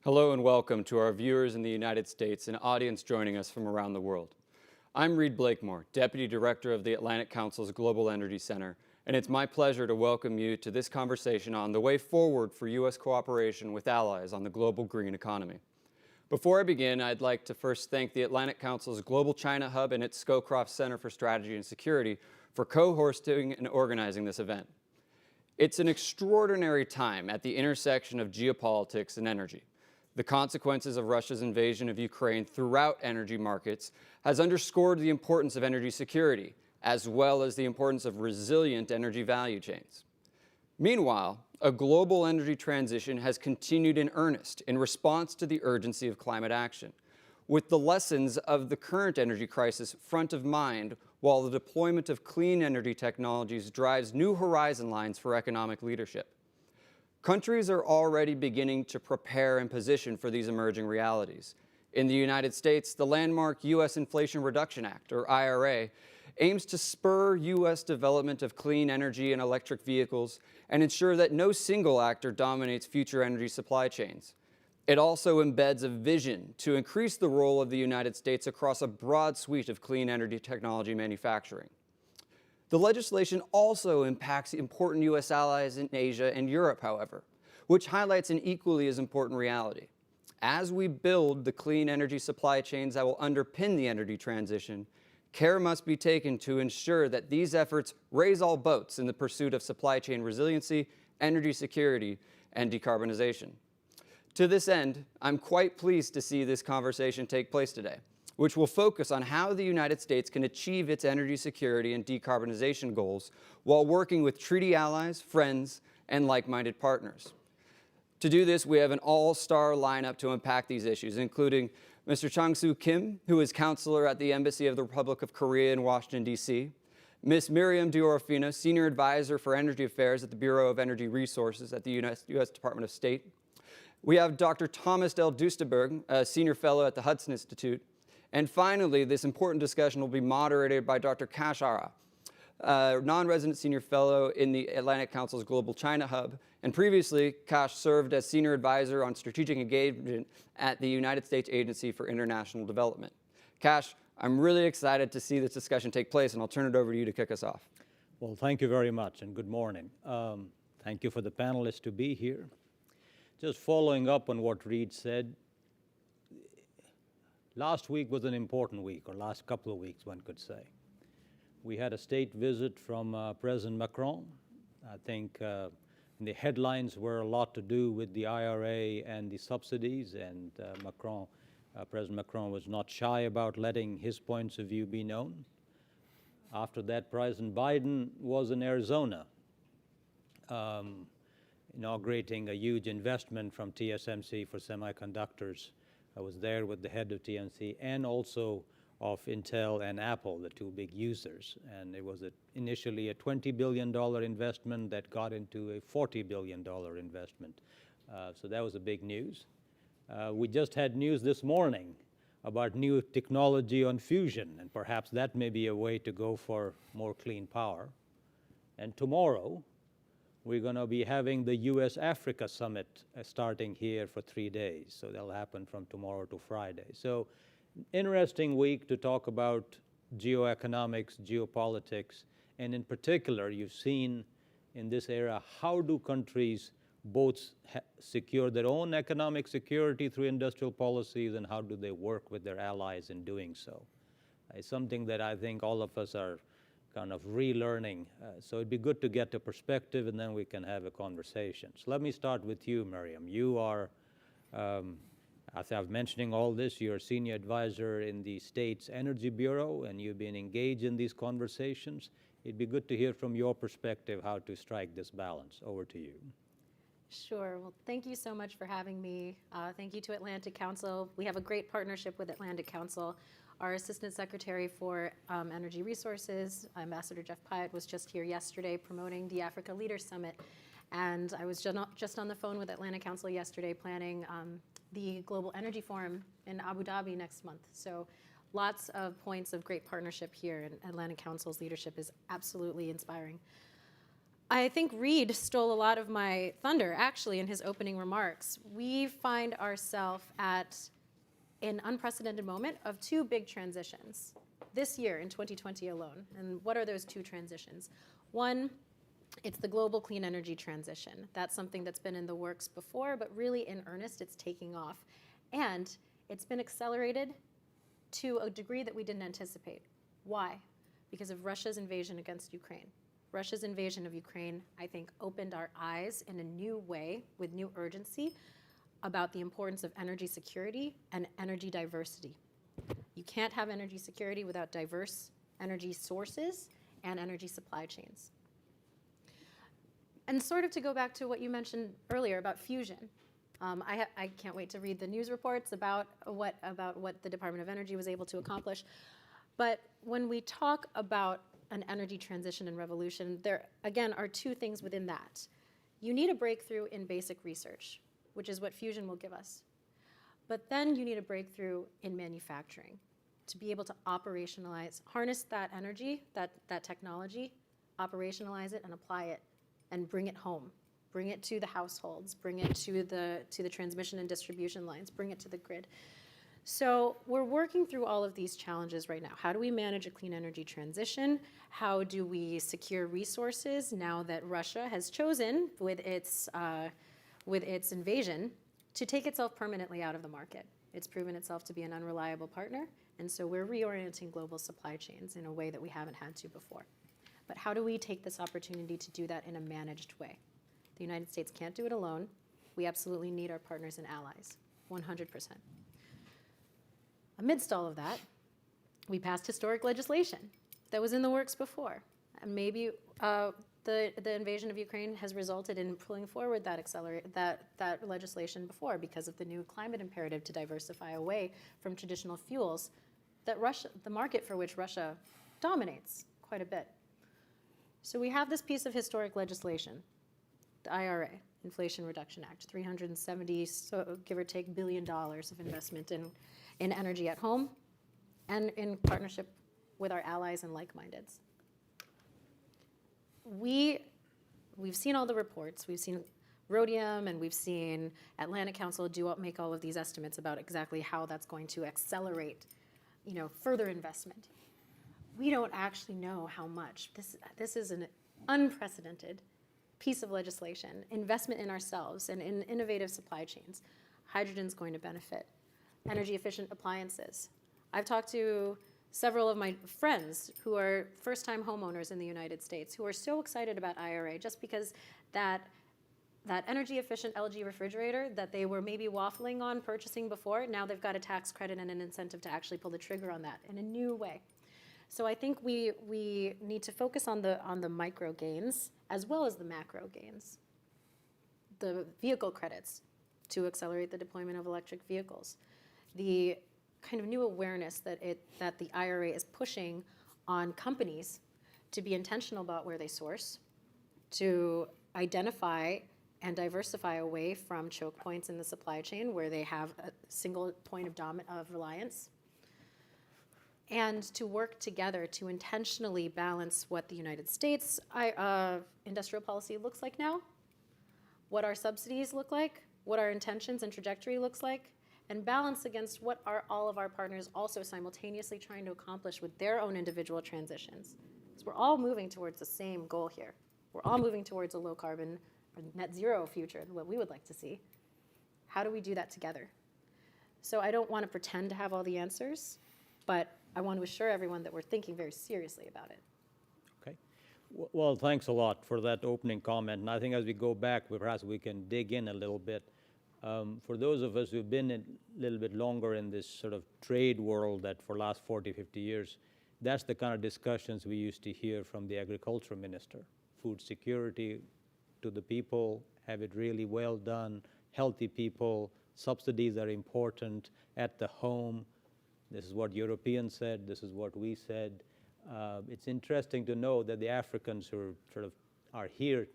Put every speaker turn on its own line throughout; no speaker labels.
Hello and welcome to our viewers in the United States and audience joining us from around the world. I'm Reed Blakemore, Deputy Director of the Atlantic Council's Global Energy Center, and it's my pleasure to welcome you to this conversation on the way forward for U.S. cooperation with allies on the global green economy. Before I begin, I'd like to first thank the Atlantic Council's Global China Hub and its Scowcroft Center for Strategy and Security for co-hosting and organizing this event. It's an extraordinary time at the intersection of geopolitics and energy. The consequences of Russia's invasion of Ukraine throughout energy markets has underscored the importance of energy security, as well as the importance of resilient energy value chains. Meanwhile, a global energy transition has continued in earnest in response to the urgency of climate action, with the lessons of the current energy crisis front of mind while the deployment of clean energy technologies drives new horizon lines for economic leadership. Countries are already beginning to prepare and position for these emerging realities. In the United States, the landmark U.S. Inflation Reduction Act, or IRA, aims to spur U.S. development of clean energy and electric vehicles and ensure that no single actor dominates future energy supply chains. It also embeds a vision to increase the role of the United States across a broad suite of clean energy technology manufacturing. The legislation also impacts important U.S. allies in Asia and Europe, however, which highlights an equally as important reality. As we build the clean energy supply chains that will underpin the energy transition, care must be taken to ensure that these efforts raise all boats in the pursuit of supply chain resiliency, energy security, and decarbonization. To this end, I'm quite pleased to see this conversation take place today, which will focus on how the United States can achieve its energy security and decarbonization goals while working with treaty allies, friends, and like-minded partners. To do this, we have an all-star lineup to unpack these issues, including Mr. Chang-Soo Kim, who is counselor at the Embassy of the Republic of Korea in Washington, D.C., Ms. Miriam Diorfino, Senior Advisor for Energy Affairs at the Bureau of Energy Resources at the U.S. Department of State. We have Dr. Thomas Del Duesterberg, a Senior Fellow at the Hudson Institute. And finally, this important discussion will be moderated by Dr. Kash Ara, a non-resident senior fellow in the Atlantic Council's Global China Hub. And previously, Kash served as senior advisor on strategic engagement at the United States Agency for International Development. Kash, I'm really excited to see this discussion take place, and I'll turn it over to you to kick us off.
Well, thank you very much, and good morning. Thank you for the panelists to be here. Just following up on what Reed said, last week was an important week, or last couple of weeks, one could say. We had a state visit from President Macron. I think the headlines were a lot to do with the IRA and the subsidies, and President Macron was not shy about letting his points of view be known. After that, President Biden was in Arizona, inaugurating a huge investment from TSMC for semiconductors. I was there with the head of TSMC and also of Intel and Apple, the two big users. And it was initially a $20 billion investment that got into a $40 billion investment. So that was a big news. We just had news this morning about new technology on fusion, and perhaps that may be a way to go for more clean power. And tomorrow, we're going to be having the U.S.-Africa Summit starting here for 3 days. So that'll happen from tomorrow to Friday. So interesting week to talk about geoeconomics, geopolitics, and in particular, you've seen in this era, how do countries both secure their own economic security through industrial policies, and how do they work with their allies in doing so? It's something that I think all of us are kind of relearning. So it'd be good to get a perspective, and then we can have a conversation. So let me start with you, Miriam. You are, as I was mentioning all this, you're a senior advisor in the state's Energy Bureau, and you've been engaged in these conversations. It'd be good to hear from your perspective how to strike this balance. Over to you.
Sure. Well, thank you so much for having me. Thank you to Atlantic Council. We have a great partnership with Atlantic Council. Our Assistant Secretary for Energy Resources, Ambassador Jeff Pyatt, was just here yesterday promoting the Africa Leaders Summit. And I was just on the phone with Atlantic Council yesterday planning the Global Energy Forum in Abu Dhabi next month. So lots of points of great partnership here, and Atlantic Council's leadership is absolutely inspiring. I think Reed stole a lot of my thunder, actually, in his opening remarks. We find ourselves at an unprecedented moment of two big transitions this year in 2020 alone. And what are those two transitions? One, it's the global clean energy transition. That's something that's been in the works before, but really in earnest, it's taking off. And it's been accelerated to a degree that we didn't anticipate. Why? Because of Russia's invasion against Ukraine. Russia's invasion of Ukraine, I think, opened our eyes in a new way, with new urgency, about the importance of energy security and energy diversity. You can't have energy security without diverse energy sources and energy supply chains. And sort of to go back to what you mentioned earlier about fusion, I can't wait to read the news reports about what the Department of Energy was able to accomplish. But when we talk about an energy transition and revolution, there, again, are two things within that. You need a breakthrough in basic research, which is what fusion will give us. But then you need a breakthrough in manufacturing to be able to operationalize, harness that energy, that technology, operationalize it and apply it and bring it home. Bring it to the households, bring it to the transmission and distribution lines, bring it to the grid. So we're working through all of these challenges right now. How do we manage a clean energy transition? How do we secure resources now that Russia has chosen, with its invasion, to take itself permanently out of the market? It's proven itself to be an unreliable partner, and so we're reorienting global supply chains in a way that we haven't had to before. But how do we take this opportunity to do that in a managed way? The United States can't do it alone. We absolutely need our partners and allies, 100%. Amidst all of that, we passed historic legislation that was in the works before. And maybe the invasion of Ukraine has resulted in pulling forward that legislation before, because of the new climate imperative to diversify away from traditional fuels that the market for which Russia dominates quite a bit. So we have this piece of historic legislation, the IRA, Inflation Reduction Act, 370, so give or take, $1 billion of investment in energy at home and in partnership with our allies and like-mindeds. We've seen all the reports. We've seen Rhodium and we've seen Atlantic Council make all of these estimates about exactly how that's going to accelerate, further investment. We don't actually know how much. This is an unprecedented piece of legislation, investment in ourselves and in innovative supply chains. Hydrogen's going to benefit. Energy efficient appliances. I've talked to several of my friends who are first-time homeowners in the United States who are so excited about IRA just because that energy efficient LG refrigerator that they were maybe waffling on purchasing before, now they've got a tax credit and an incentive to actually pull the trigger on that in a new way. So I think we need to focus on the micro gains as well as the macro gains. The vehicle credits to accelerate the deployment of electric vehicles. The kind of new awareness that the IRA is pushing on companies to be intentional about where they source, to identify and diversify away from choke points in the supply chain where they have a single point of reliance, and to work together to intentionally balance what the United States industrial policy looks like now, what our subsidies look like, what our intentions and trajectory looks like, and balance against what are all of our partners also simultaneously trying to accomplish with their own individual transitions. Because we're all moving towards the same goal here. We're all moving towards a low carbon or net zero future, what we would like to see. How do we do that together? So I don't want to pretend to have all the answers, but I want to assure everyone that we're thinking very seriously about it.
Okay. Well, thanks a lot for that opening comment. And I think as we go back, perhaps we can dig in a little bit. For those of us who've been a little bit longer in this sort of trade world that for the last 40, 50 years, that's the kind of discussions we used to hear from the agriculture minister. Food security to the people, have it really well done, healthy people, subsidies are important at the home. This is what Europeans said, this is what we said. It's interesting to know that the Africans who are here,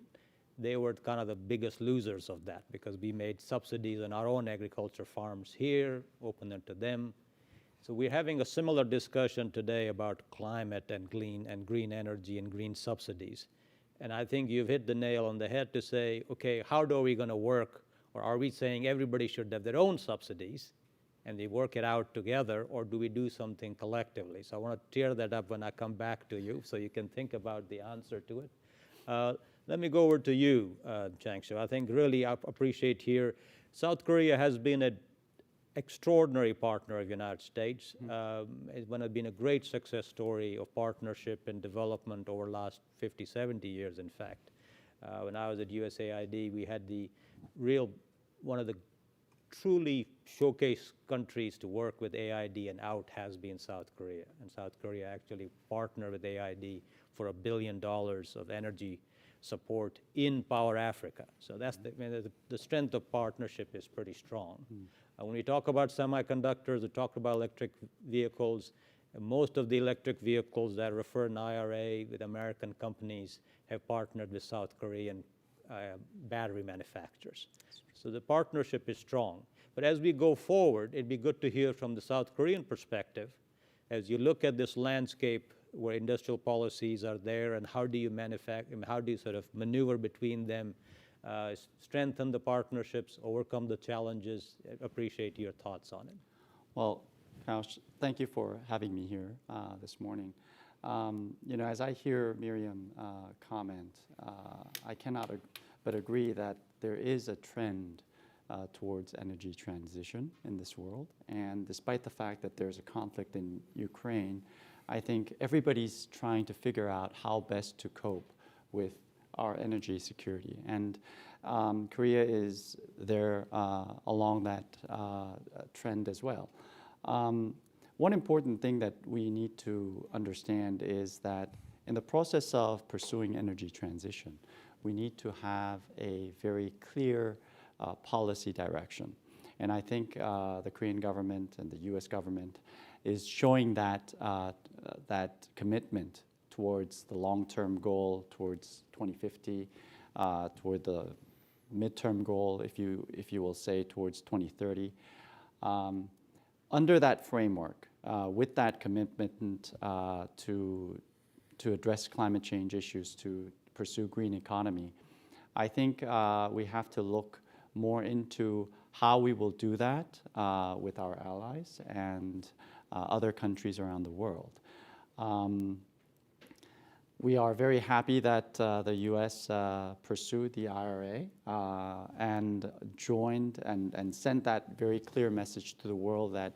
they were kind of the biggest losers of that because we made subsidies on our own agriculture farms here, opened them to them. So we're having a similar discussion today about climate and green energy and green subsidies. And I think you've hit the nail on the head to say, okay, how are we going to work? Or are we saying everybody should have their own subsidies and they work it out together, or do we do something collectively? So I want to tear that up when I come back to you so you can think about the answer to it. Let me go over to you, Changshu. I think really I appreciate here, South Korea has been an extraordinary partner of the United States. It's been a great success story of partnership and development over the last 50, 70 years, in fact. When I was at USAID, we had one of the truly showcase countries to work with AID and out has been South Korea. And South Korea actually partnered with AID for $1 billion of energy support in Power Africa. So that's the strength of partnership is pretty strong. When we talk about semiconductors, we talk about electric vehicles. Most of the electric vehicles that refer in IRA with American companies have partnered with South Korean battery manufacturers. So the partnership is strong. But as we go forward, it'd be good to hear from the South Korean perspective, as you look at this landscape where industrial policies are there, and how do you sort of maneuver between them, strengthen the partnerships, overcome the challenges. Appreciate your thoughts on it.
Well, Kaush, thank you for having me here this morning. As I hear Miriam comment, I cannot but agree that there is a trend towards energy transition in this world. And despite the fact that there's a conflict in Ukraine, I think everybody's trying to figure out how best to cope with our energy security. And Korea is there along that trend as well. One important thing that we need to understand is that in the process of pursuing energy transition, we need to have a very clear policy direction. And I think the Korean government and the US government is showing that, that commitment towards the long-term goal, towards 2050, toward the midterm goal, if you will say, towards 2030. Under that framework, with that commitment to address climate change issues, to pursue green economy, I think we have to look more into how we will do that with our allies and other countries around the world. We are very happy that the US pursued the IRA and joined and sent that very clear message to the world that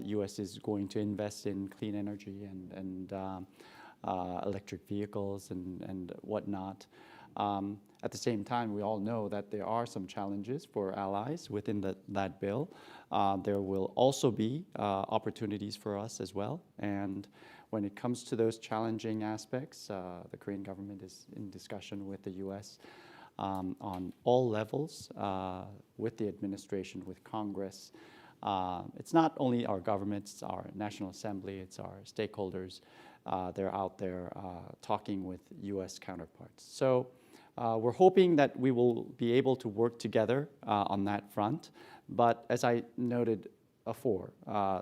US is going to invest in clean energy and electric vehicles and whatnot. At the same time, we all know that there are some challenges for allies within that bill. There will also be opportunities for us as well. And when it comes to those challenging aspects, the Korean government is in discussion with the US on all levels, with the administration, with Congress. It's not only our government, it's our National Assembly, it's our stakeholders. They're out there talking with US counterparts. So we're hoping that we will be able to work together on that front. But as I noted before,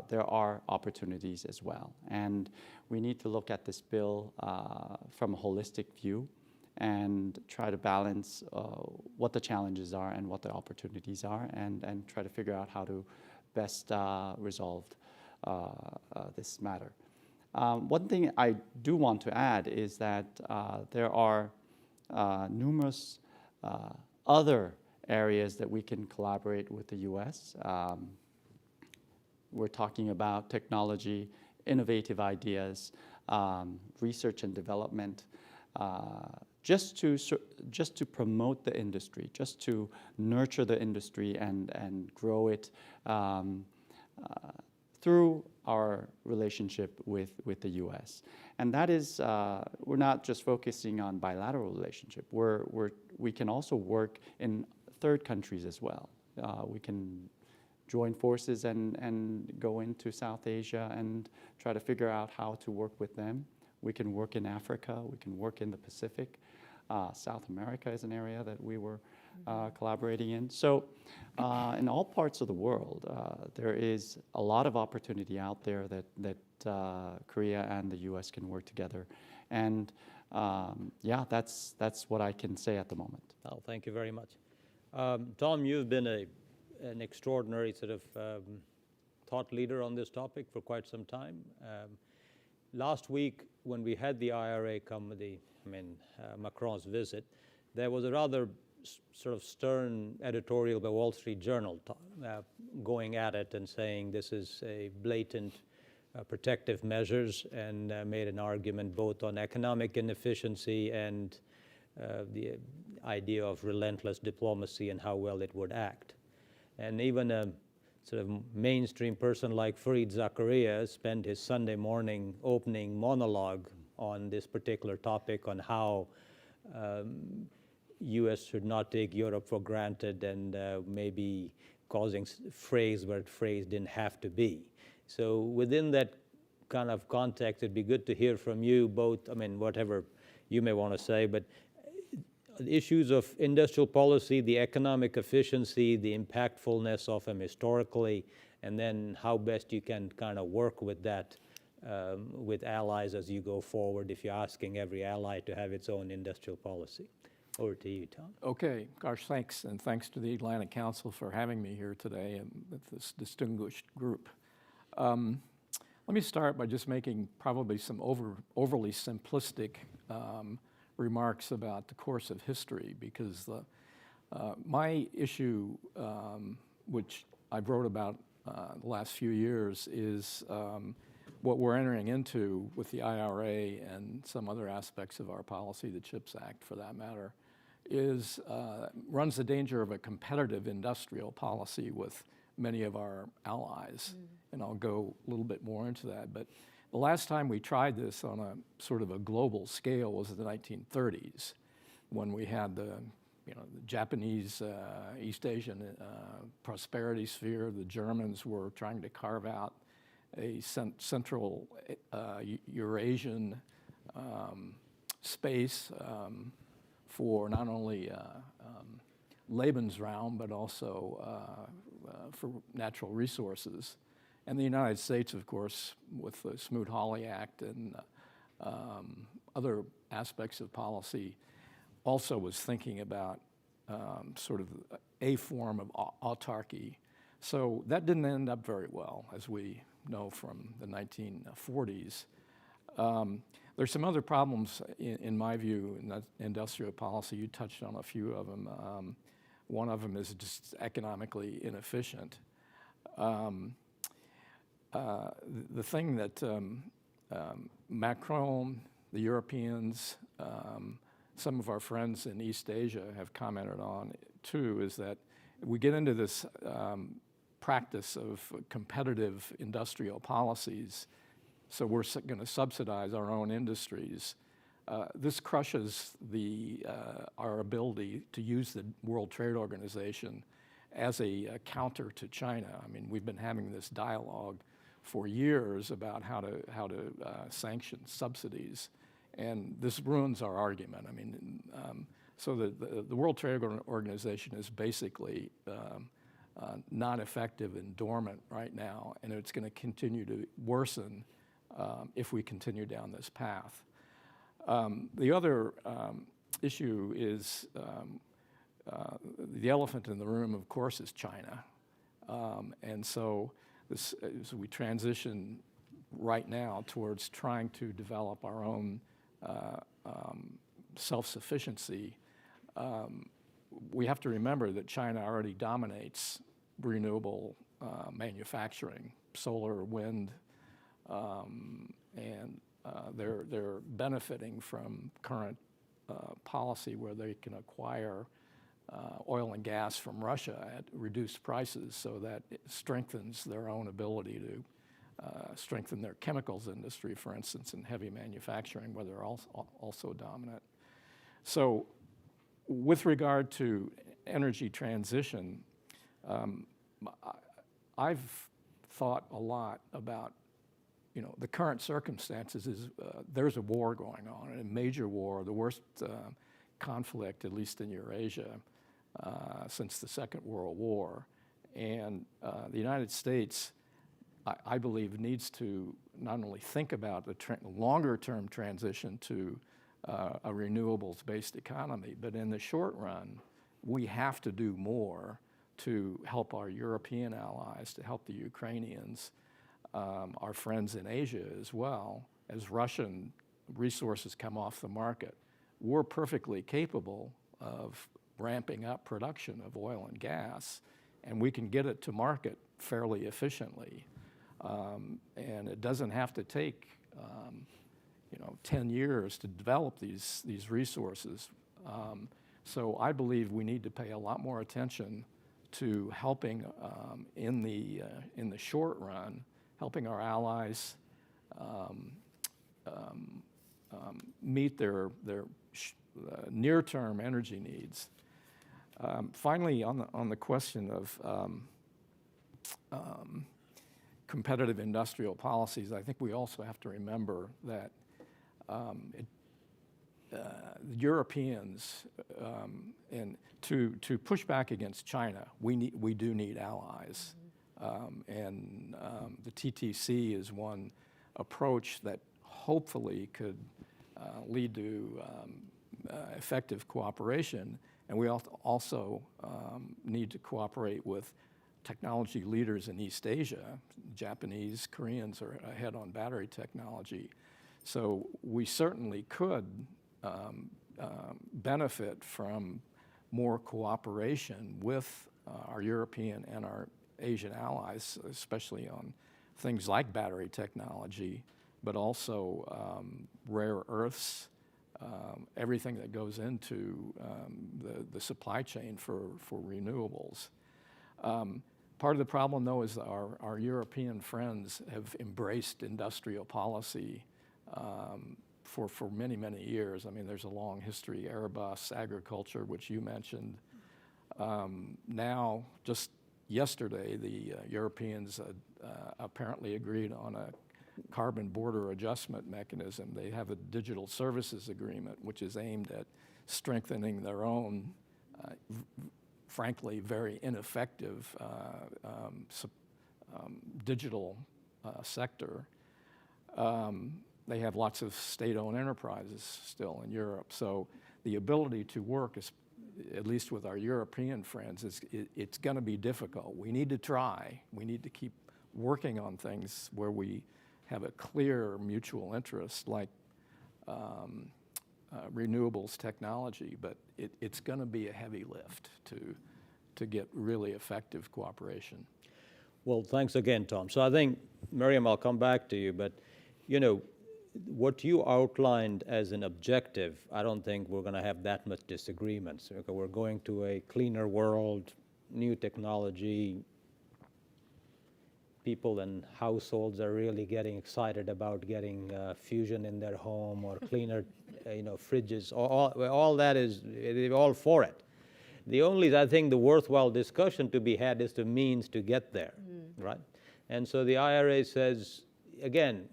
there are opportunities as well. And we need to look at this bill from a holistic view and try to balance what the challenges are and what the opportunities are, and try to figure out how to best resolve this matter. One thing I do want to add is that there are numerous other areas that we can collaborate with the US. We're talking about technology, innovative ideas, research and development, just to promote the industry, just to nurture the industry and grow it through our relationship with the US. And that is, we're not just focusing on bilateral relationship. We can also work in third countries as well. We can join forces and go into South Asia and try to figure out how to work with them. We can work in Africa, we can work in the Pacific. South America is an area that we were collaborating in. So in all parts of the world, there is a lot of opportunity out there that Korea and the US can work together. And Yeah, that's what I can say at the moment.
Oh, thank you very much. Tom, you've been an extraordinary sort of thought leader on this topic for quite some time. Last week, when we had the IRA come, Macron's visit, there was a rather sort of stern editorial by Wall Street Journal going at it and saying this is a blatant protective measures, and made an argument both on economic inefficiency and the idea of relentless diplomacy and how well it would act. And even a sort of mainstream person like Fareed Zakaria spent his Sunday morning opening monologue on this particular topic, on how U.S. should not take Europe for granted, and maybe causing phrase where phrase didn't have to be. So within that kind of context, it'd be good to hear from you both, whatever you may want to say, but issues of industrial policy, the economic efficiency, the impactfulness of them historically, and then how best you can kind of work with that with allies as you go forward, if you're asking every ally to have its own industrial policy. Over to you, Tom.
Okay, gosh, thanks, and thanks to the Atlantic Council for having me here today and with this distinguished group. Let me start by just making probably some overly simplistic remarks about the course of history, because my issue, which I wrote about the last few years, is what we're entering into with the IRA and some other aspects of our policy, the CHIPS Act for that matter, runs the danger of a competitive industrial policy with many of our allies. And I'll go a little bit more into that. But the last time we tried this on a sort of a global scale was in the 1930s, when we had the Japanese East Asian prosperity sphere. The Germans were trying to carve out a central Eurasian space for not only Lebensraum, but also for natural resources. And the United States, of course, with the Smoot-Hawley Act and other aspects of policy, also was thinking about sort of a form of autarky. So that didn't end up very well, as we know from the 1940s. There's some other problems, in my view, in that industrial policy. You touched on a few of them. One of them is just economically inefficient. The thing that Macron, the Europeans, some of our friends in East Asia have commented on too, is that we get into this practice of competitive industrial policies, so we're going to subsidize our own industries. This crushes our ability to use the World Trade Organization as a counter to China. We've been having this dialogue for years about how to sanction subsidies, and this ruins our argument. So the World Trade Organization is basically not effective and dormant right now, and it's going to continue to worsen if we continue down this path. The other issue is the elephant in the room, of course, is China. And so as we transition right now towards trying to develop our own self-sufficiency, we have to remember that China already dominates renewable manufacturing, solar, wind, and they're benefiting from current policy where they can acquire oil and gas from Russia at reduced prices, so that it strengthens their own ability to strengthen their chemicals industry, for instance, in heavy manufacturing, where they're also dominant. So with regard to energy transition, I've thought a lot about the current circumstances. There's a war going on, a major war, the worst conflict, at least in Eurasia, since the Second World War. And the United States, I believe, needs to not only think about the longer-term transition to a renewables-based economy. But in the short run, we have to do more to help our European allies, to help the Ukrainians, our friends in Asia as well. As Russian resources come off the market, we're perfectly capable of ramping up production of oil and gas, and we can get it to market fairly efficiently. And it doesn't have to take 10 years to develop these resources. So I believe we need to pay a lot more attention to helping in the short run, helping our allies meet their near-term energy needs. Finally, on the question of competitive industrial policies, I think we also have to remember that Europeans, and to push back against China, we do need allies. And the TTC is one approach that hopefully could lead to effective cooperation. And we also need to cooperate with technology leaders in East Asia. Japanese, Koreans are ahead on battery technology. So we certainly could benefit from more cooperation with our European and our Asian allies, especially on things like battery technology, but also rare earths, everything that goes into the supply chain for renewables. Part of the problem, though, is that our European friends have embraced industrial policy for many, many years. I mean, there's a long history, Airbus, agriculture, which you mentioned. Now, just yesterday, the Europeans apparently agreed on a carbon border adjustment mechanism. They have a digital services agreement, which is aimed at strengthening their own, frankly, very ineffective digital sector. They have lots of state-owned enterprises still in Europe. So the ability to work, at least with our European friends, it's going to be difficult. We need to try. We need to keep working on things where we have a clear mutual interest, like renewables technology, but it's going to be a heavy lift to get really effective cooperation.
Well, thanks again, Tom. So I think, Miriam, I'll come back to you, but what you outlined as an objective, I don't think we're going to have that much disagreements. Okay, we're going to a cleaner world, new technology. People and households are really getting excited about getting fusion in their home or cleaner, fridges. All that is, they're all for it. The only, I think, the worthwhile discussion to be had is the means to get there, right? And so the IRA says, again,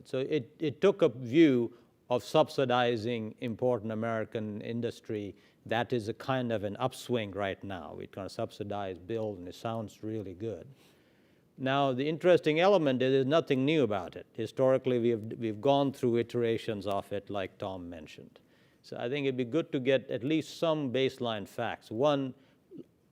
so it took a view of subsidizing important American industry. That is a kind of an upswing right now. We're going to subsidize, build, and it sounds really good. Now, the interesting element is there's nothing new about it. Historically, we've gone through iterations of it, like Tom mentioned. So I think it'd be good to get at least some baseline facts. One,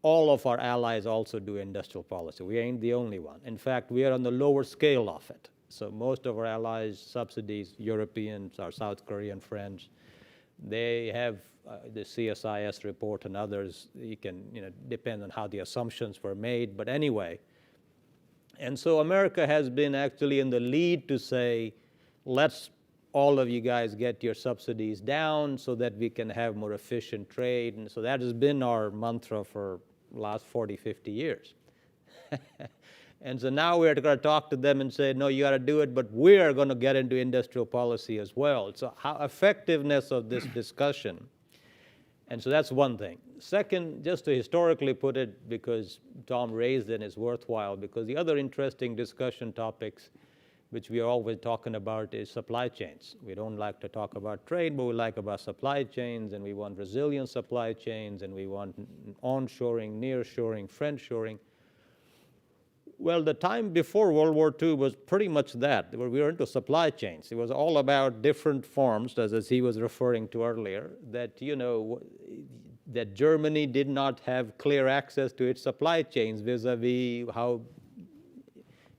all of our allies also do industrial policy. We ain't the only one. In fact, we are on the lower scale of it. So most of our allies, subsidies, Europeans, our South Korean friends, they have the CSIS report and others. You can, depend on how the assumptions were made. But anyway, and so America has been actually in the lead to say, let's all of you guys get your subsidies down so that we can have more efficient trade. And so that has been our mantra for the last 40, 50 years. And so now we're going to talk to them and say, no, you got to do it, but we're going to get into industrial policy as well. So how effectiveness of this discussion. And so that's one thing. Second, just to historically put it, because Tom raised it and it's worthwhile, because the other interesting discussion topics which we are always talking about is supply chains. We don't like to talk about trade, but we like about supply chains, and we want resilient supply chains, and we want onshoring, nearshoring, friendshoring. Well, the time before World War II was pretty much that. We were into supply chains. It was all about different forms, as he was referring to earlier, that, that Germany did not have clear access to its supply chains vis-a-vis how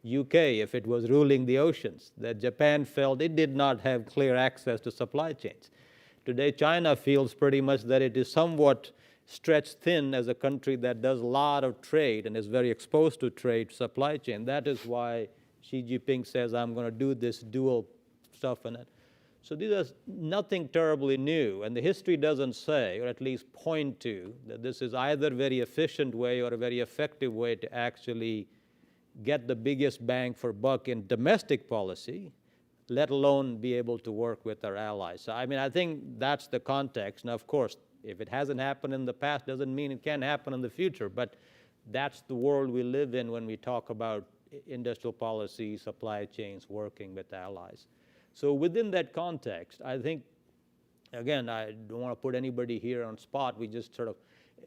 UK, if it was ruling the oceans, that Japan felt it did not have clear access to supply chains. Today, China feels pretty much that it is somewhat stretched thin as a country that does a lot of trade and is very exposed to trade supply chain. That is why Xi Jinping says, I'm going to do this dual stuff and that. So these are nothing terribly new, and the history doesn't say, or at least point to, that this is either a very efficient way or a very effective way to actually get the biggest bang for buck in domestic policy, let alone be able to work with our allies. So I think that's the context. Now, of course, if it hasn't happened in the past, doesn't mean it can't happen in the future, but that's the world we live in when we talk about industrial policy, supply chains, working with allies. So within that context, I think, again, I don't want to put anybody here on spot. We just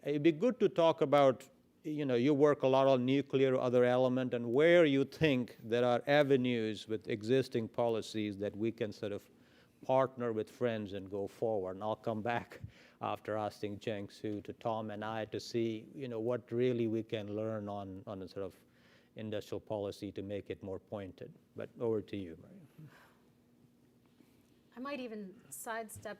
it'd be good to talk about, you work a lot on nuclear or other element, and where you think there are avenues with existing policies that we can sort of partner with friends and go forward. And I'll come back after asking Cheng Su to Tom and I to see, what really we can learn on a sort of industrial policy to make it more pointed. But over to you, Maria.
I might even sidestep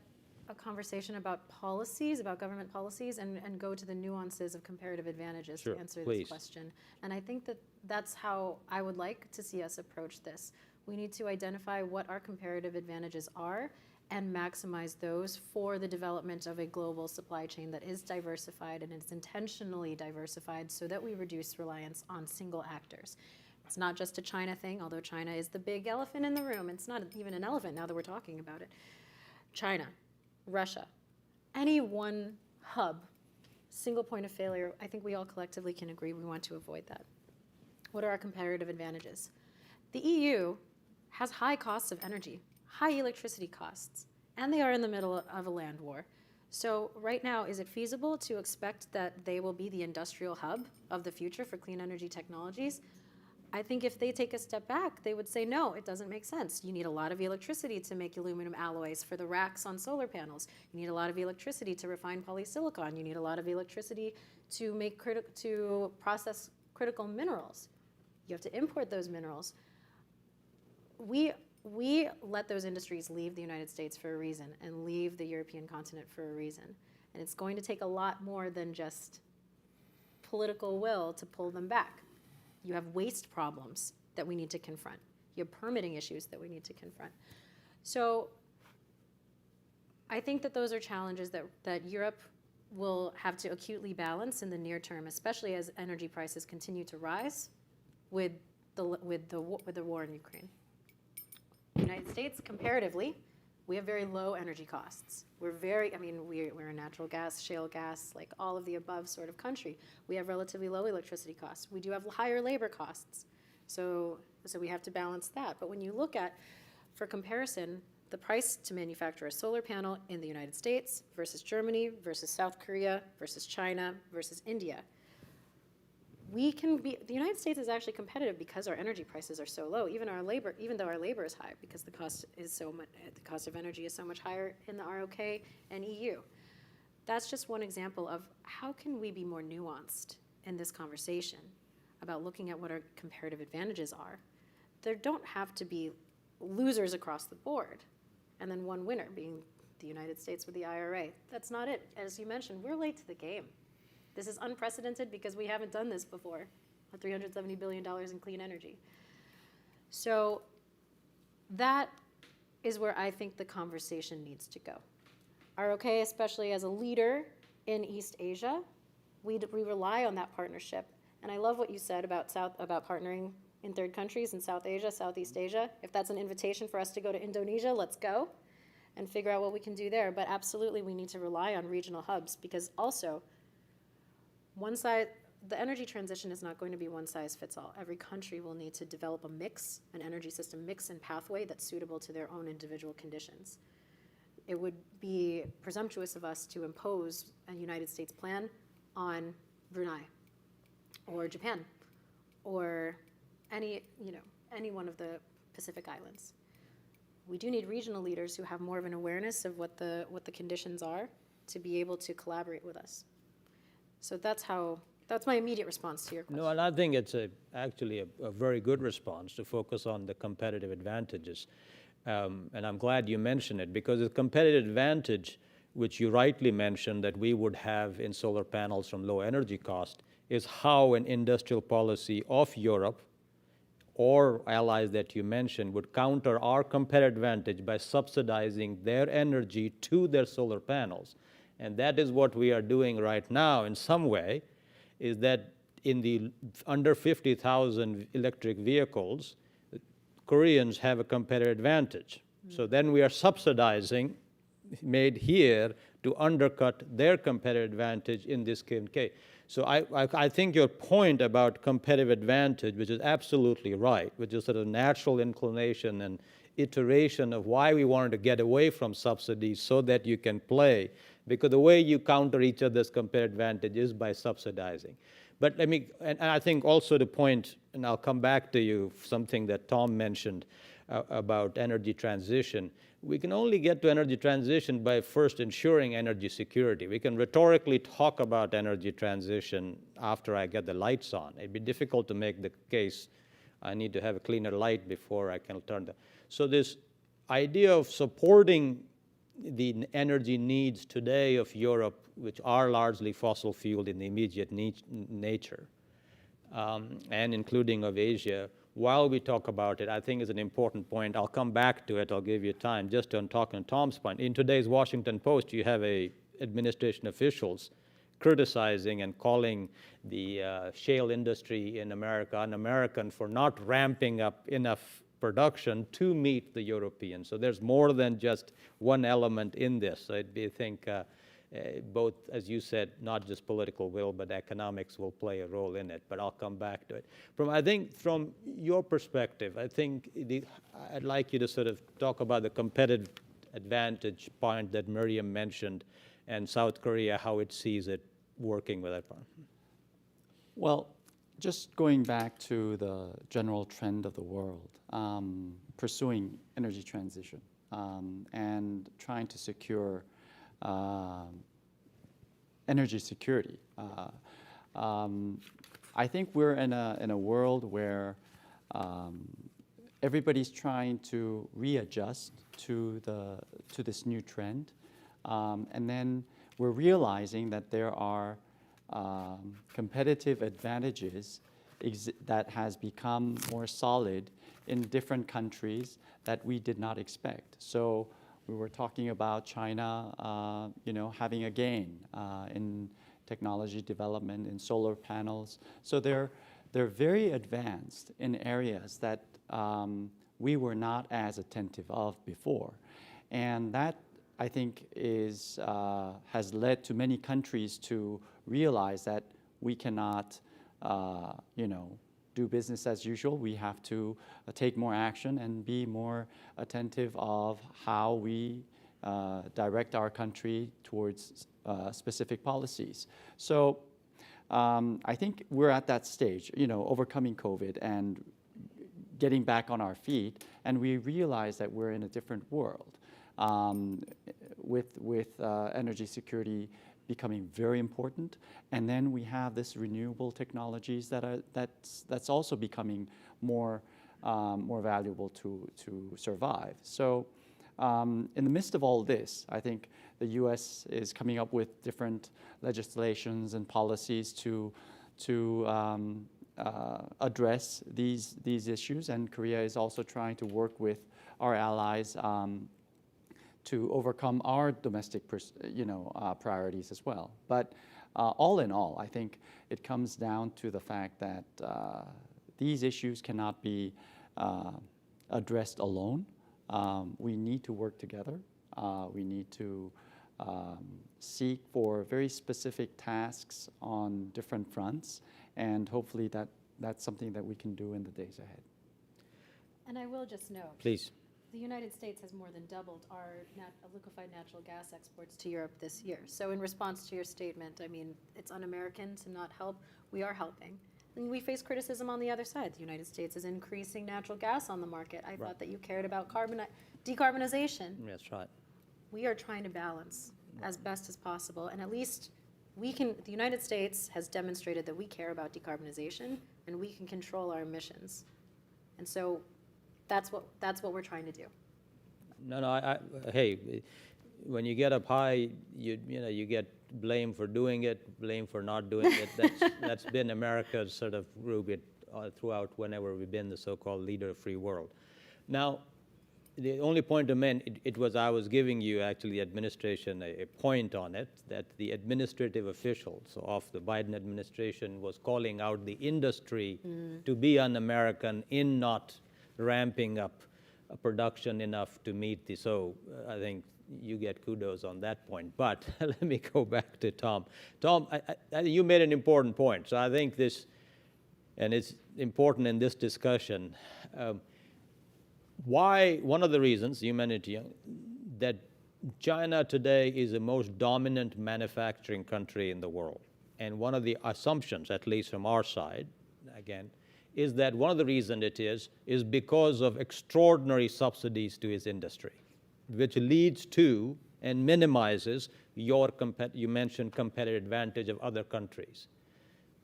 a conversation about policies, about government policies, and go to the nuances of comparative advantages
Sure,
to answer
please.
this question. And I think that that's how I would like to see us approach this. We need to identify what our comparative advantages are and maximize those for the development of a global supply chain that is diversified and is intentionally diversified so that we reduce reliance on single actors. It's not just a China thing, although China is the big elephant in the room. It's not even an elephant now that we're talking about it. China, Russia, any one hub, single point of failure, I think we all collectively can agree we want to avoid that. What are our comparative advantages? The EU has high costs of energy, high electricity costs, and they are in the middle of a land war. So right now, is it feasible to expect that they will be the industrial hub of the future for clean energy technologies? I think if they take a step back, they would say, no, it doesn't make sense. You need a lot of electricity to make aluminum alloys for the racks on solar panels. You need a lot of electricity to refine polysilicon. You need a lot of electricity to to process critical minerals. You have to import those minerals. We let those industries leave the United States for a reason and leave the European continent for a reason. And it's going to take a lot more than just political will to pull them back. You have waste problems that we need to confront. You have permitting issues that we need to confront. So I think that those are challenges that Europe will have to acutely balance in the near term, especially as energy prices continue to rise with the war in Ukraine. The United States, comparatively, we have very low energy costs. We're a natural gas, shale gas, like all of the above sort of country. We have relatively low electricity costs. We do have higher labor costs. So we have to balance that. But when you look at, for comparison, the price to manufacture a solar panel in the United States versus Germany versus South Korea versus China versus India, the United States is actually competitive because our energy prices are so low. Even though our labor is high, because the cost of energy is so much higher in the ROK and EU. That's just one example of how can we be more nuanced in this conversation about looking at what our comparative advantages are. There don't have to be losers across the board, and then one winner being the United States with the IRA. That's not it. As you mentioned, we're late to the game. This is unprecedented because we haven't done this before, $370 billion in clean energy. So that is where I think the conversation needs to go. ROK, especially as a leader in East Asia, we rely on that partnership. And I love what you said about partnering in third countries in South Asia, Southeast Asia. If that's an invitation for us to go to Indonesia, let's go and figure out what we can do there. But absolutely, we need to rely on regional hubs because also, the energy transition is not going to be one size fits all. Every country will need to develop an energy system mix and pathway that's suitable to their own individual conditions. It would be presumptuous of us to impose a United States plan on Brunei or Japan or any one of the Pacific Islands. We do need regional leaders who have more of an awareness of what the conditions are to be able to collaborate with us. So that's my immediate response to your question.
No, and I think it's actually a very good response to focus on the competitive advantages. And I'm glad you mentioned it, because the competitive advantage, which you rightly mentioned that we would have in solar panels from low energy cost, is how an industrial policy of Europe or allies that you mentioned would counter our competitive advantage by subsidizing their energy to their solar panels. And that is what we are doing right now in some way, is that in the under 50,000 electric vehicles, Koreans have a competitive advantage. So then we are subsidizing made here to undercut their competitive advantage in this case. So I think your point about competitive advantage, which is absolutely right, which is sort of natural inclination and iteration of why we wanted to get away from subsidies so that you can play, because the way you counter each other's competitive advantage is by subsidizing. But and I think also the point, and I'll come back to you, something that Tom mentioned about energy transition. We can only get to energy transition by first ensuring energy security. We can rhetorically talk about energy transition after I get the lights on. It'd be difficult to make the case, I need to have a cleaner light before I can turn the. So this idea of supporting the energy needs today of Europe, which are largely fossil fueled in the immediate nature, and including of Asia, while we talk about it, I think is an important point. I'll come back to it. I'll give you time just on talking Tom's point. In today's Washington Post, you have administration officials criticizing and calling the shale industry in America un-American for not ramping up enough production to meet the Europeans. So there's more than just one element in this. So I think both, as you said, not just political will, but economics will play a role in it. But I'll come back to it. I think from your perspective, I think I'd like you to sort of talk about the competitive advantage point that Miriam mentioned, and South Korea, how it sees it working with that part.
Well, just going back to the general trend of the world, pursuing energy transition and trying to secure energy security. I think we're in a world where everybody's trying to readjust to this new trend, and then we're realizing that there are competitive advantages that has become more solid in different countries that we did not expect. So we were talking about China, having a gain in technology development, in solar panels. So they're very advanced in areas that we were not as attentive of before, and that I think has led to many countries to realize that we cannot, do business as usual. We have to take more action and be more attentive of how we direct our country towards specific policies. So I think we're at that stage, overcoming COVID and getting back on our feet, and we realize that we're in a different world with energy security becoming very important, and then we have this renewable technologies that's also becoming more valuable to survive. So in the midst of all this, I think the U.S. is coming up with different legislations and policies to address these issues, and Korea is also trying to work with our allies to overcome our domestic priorities as well. But all in all, I think it comes down to the fact that these issues cannot be addressed alone. We need to work together. We need to seek for very specific tasks on different fronts, and hopefully that's something that we can do in the days ahead.
And I will just note,
Please.
The United States has more than doubled our liquefied natural gas exports to Europe this year. So in response to your statement, I mean, it's un-American to not help. We are helping. And we face criticism on the other side. The United States is increasing natural gas on the market. I thought that you cared about decarbonization.
That's right.
We are trying to balance as best as possible, and at least we can, the United States has demonstrated that we care about decarbonization and we can control our emissions. And so that's what we're trying to do.
No, hey, when you get up high, you get blamed for doing it, blamed for not doing it. That's been America's sort of rubric throughout whenever we've been the so-called leader of free world. Now, the only point to make, I was giving you actually administration a point on it, that the administrative officials of the Biden administration was calling out the industry to be un-American in not ramping up production enough to meet the, so I think you get kudos on that point. But let me go back to Tom. Tom, you made an important point. So I think this, and it's important in this discussion, why, one of the reasons, you mentioned it, that China today is the most dominant manufacturing country in the world. And one of the assumptions, at least from our side, again, is that one of the reasons it is because of extraordinary subsidies to its industry, which leads to and minimizes your, you mentioned, competitive advantage of other countries.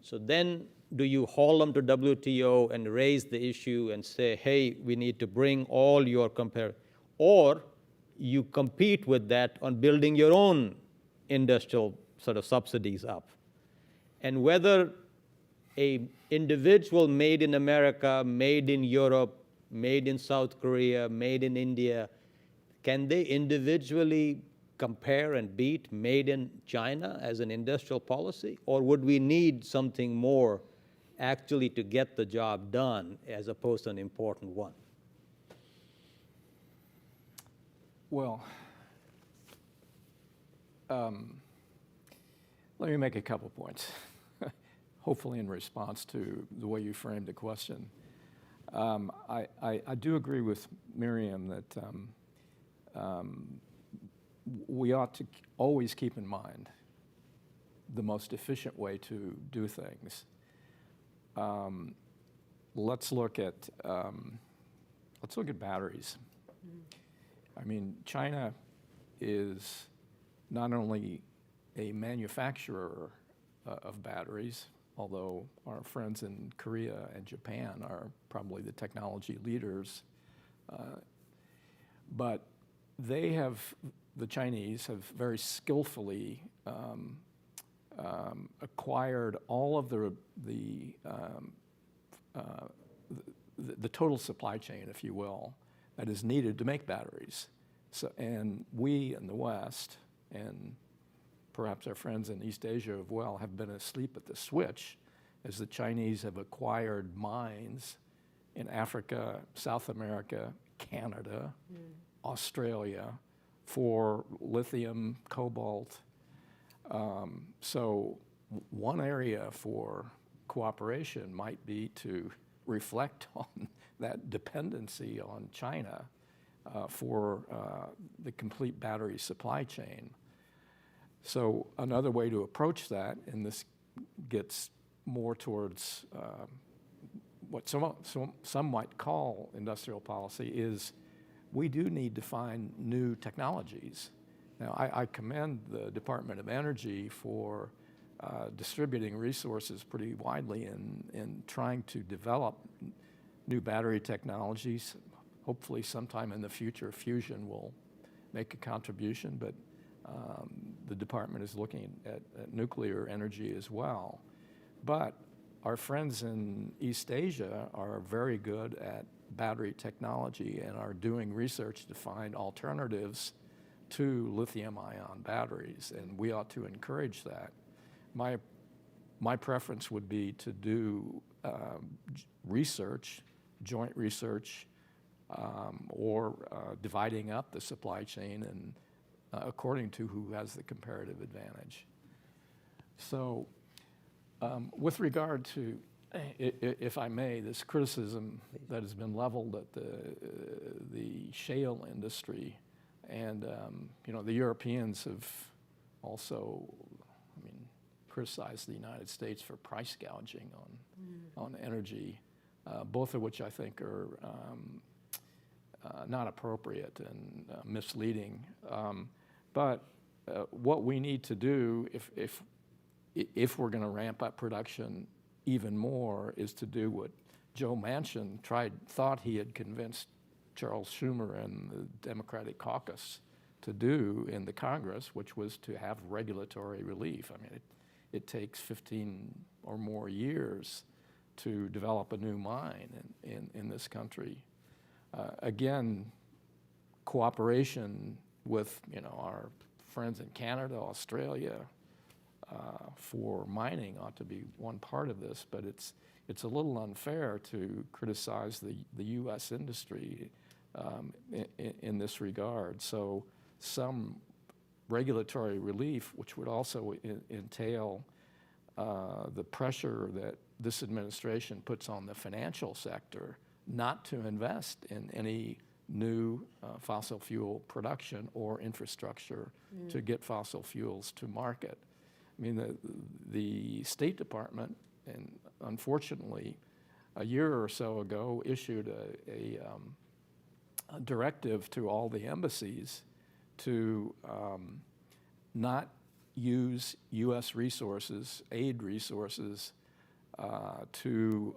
So then, do you haul them to WTO and raise the issue and say, hey, we need to bring all your or you compete with that on building your own industrial sort of subsidies up? And whether a individual made in America, made in Europe, made in South Korea, made in India, can they individually compare and beat made in China as an industrial policy? Or would we need something more actually to get the job done as opposed to an important one?
Well, let me make a couple points, hopefully in response to the way you framed the question. I do agree with Miriam that we ought to always keep in mind the most efficient way to do things. Let's look at batteries. I mean, China is not only a manufacturer of batteries, although our friends in Korea and Japan are probably the technology leaders, but the Chinese have very skillfully acquired all of the total supply chain, if you will, that is needed to make batteries. So, and we in the West, and perhaps our friends in East Asia as well, have been asleep at the switch as the Chinese have acquired mines in Africa, South America, Canada, Australia for lithium, cobalt. So one area for cooperation might be to reflect on that dependency on China for the complete battery supply chain. So another way to approach that, and this gets more towards what some might call industrial policy, is we do need to find new technologies. Now, I commend the Department of Energy for distributing resources pretty widely in trying to develop new battery technologies. Hopefully sometime in the future, fusion will make a contribution, but the department is looking at nuclear energy as well. But our friends in East Asia are very good at battery technology and are doing research to find alternatives to lithium-ion batteries, and we ought to encourage that. My preference would be to do research, joint research, or dividing up the supply chain and according to who has the comparative advantage. So with regard to, if I may, this criticism that has been leveled at the shale industry, and the Europeans have also, criticized the United States for price gouging on energy, both of which I think are not appropriate and misleading. But what we need to do if we're going to ramp up production even more is to do what Joe Manchin thought he had convinced Charles Schumer and the Democratic caucus to do in the Congress, which was to have regulatory relief. I mean, it takes 15 or more years to develop a new mine in this country. Again, cooperation with our friends in Canada, Australia, for mining ought to be one part of this, but it's a little unfair to criticize the U.S. industry in this regard. So some regulatory relief, which would also entail the pressure that this administration puts on the financial sector not to invest in any new fossil fuel production or infrastructure to get fossil fuels to market. I mean, the State Department, and unfortunately, a year or so ago, issued a directive to all the embassies to not use U.S. resources, aid resources, to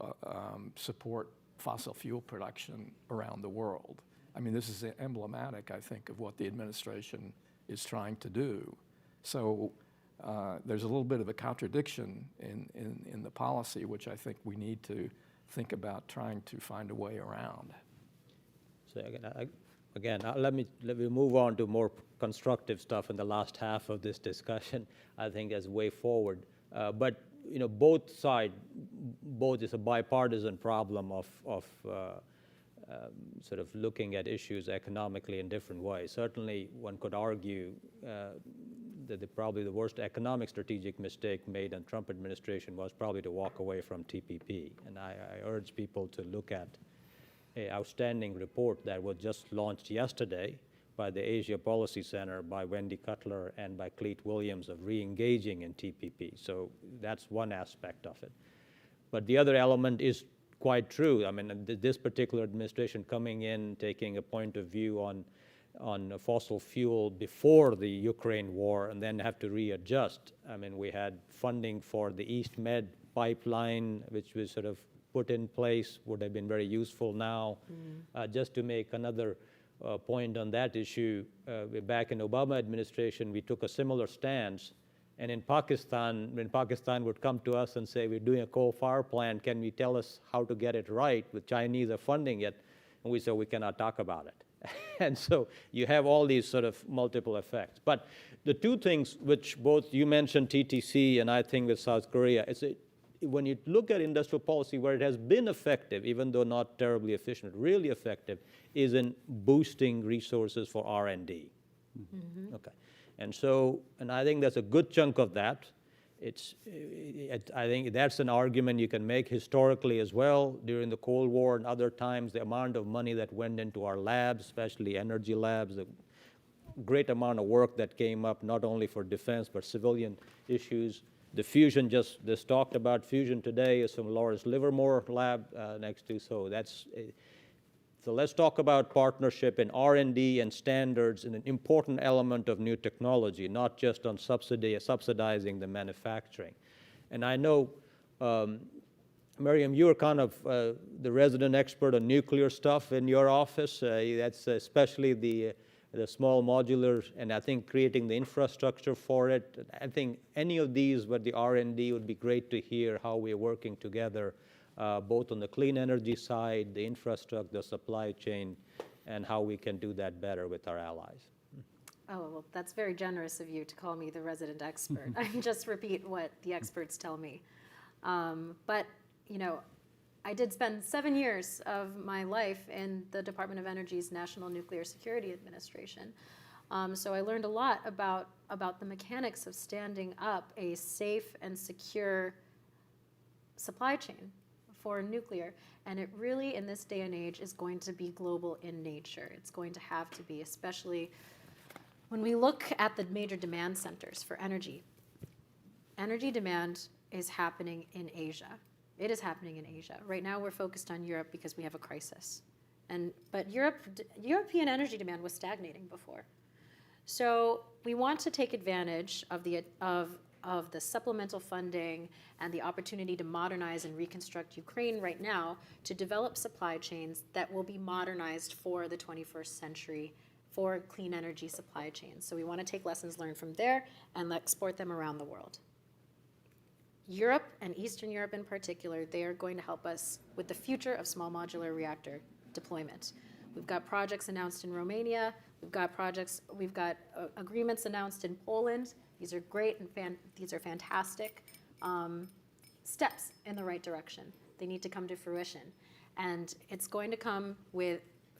support fossil fuel production around the world. I mean, this is emblematic, I think, of what the administration is trying to do. So there's a little bit of a contradiction in the policy, which I think we need to think about trying to find a way around.
So let me move on to more constructive stuff in the last half of this discussion, I think, as way forward. But both sides, it's a bipartisan problem of sort of looking at issues economically in different ways. Certainly, one could argue that probably the worst economic strategic mistake made in Trump administration was probably to walk away from TPP. And I urge people to look at an outstanding report that was just launched yesterday by the Asia Policy Center, by Wendy Cutler, and by Cleet Williams of re-engaging in TPP. So that's one aspect of it. But the other element is quite true. I mean, this particular administration coming in, taking a point of view on fossil fuel before the Ukraine war and then have to readjust. I mean, we had funding for the East Med pipeline, which was sort of put in place, would have been very useful now. Just to make another point on that issue, back in Obama administration, we took a similar stance. And in Pakistan, when Pakistan would come to us and say, we're doing a coal fire plant, can we tell us how to get it right? The Chinese are funding it. And we said, we cannot talk about it. And so you have all these sort of multiple effects. But the two things which both you mentioned, TTC, and I think with South Korea, when you look at industrial policy where it has been effective, even though not terribly efficient, really effective, is in boosting resources for R&D. Okay. And I think that's a good chunk of that. I think that's an argument you can make historically as well. During the Cold War and other times, the amount of money that went into our labs, especially energy labs, the great amount of work that came up not only for defense but civilian issues. The fusion, just this talked about fusion today, is from Lawrence Livermore lab next to. So let's talk about partnership in R&D and standards, and an important element of new technology, not just on subsidizing the manufacturing. And I know, Miriam, you're kind of the resident expert on nuclear stuff in your office. That's especially the small modular, and I think creating the infrastructure for it. I think any of these, but the R&D would be great to hear how we're working together, both on the clean energy side, the infrastructure, the supply chain, and how we can do that better with our allies.
Oh, well, that's very generous of you to call me the resident expert. I just repeat what the experts tell me. But, I did spend 7 years of my life in the Department of Energy's National Nuclear Security Administration. So I learned a lot about the mechanics of standing up a safe and secure supply chain for nuclear. And it really, in this day and age, is going to be global in nature. It's going to have to be, especially when we look at the major demand centers for energy. energy demand is happening in Asia. It is happening in Asia. Right now we're focused on Europe because we have a crisis. But European energy demand was stagnating before. So we want to take advantage of the supplemental funding and the opportunity to modernize and reconstruct Ukraine right now to develop supply chains that will be modernized for the 21st century for clean energy supply chains. So we want to take lessons learned from there and export them around the world. Europe and Eastern Europe in particular, they are going to help us with the future of small modular reactor deployment. We've got projects announced in Romania. We've got agreements announced in Poland. These are great and these are fantastic steps in the right direction. They need to come to fruition. And it's going to come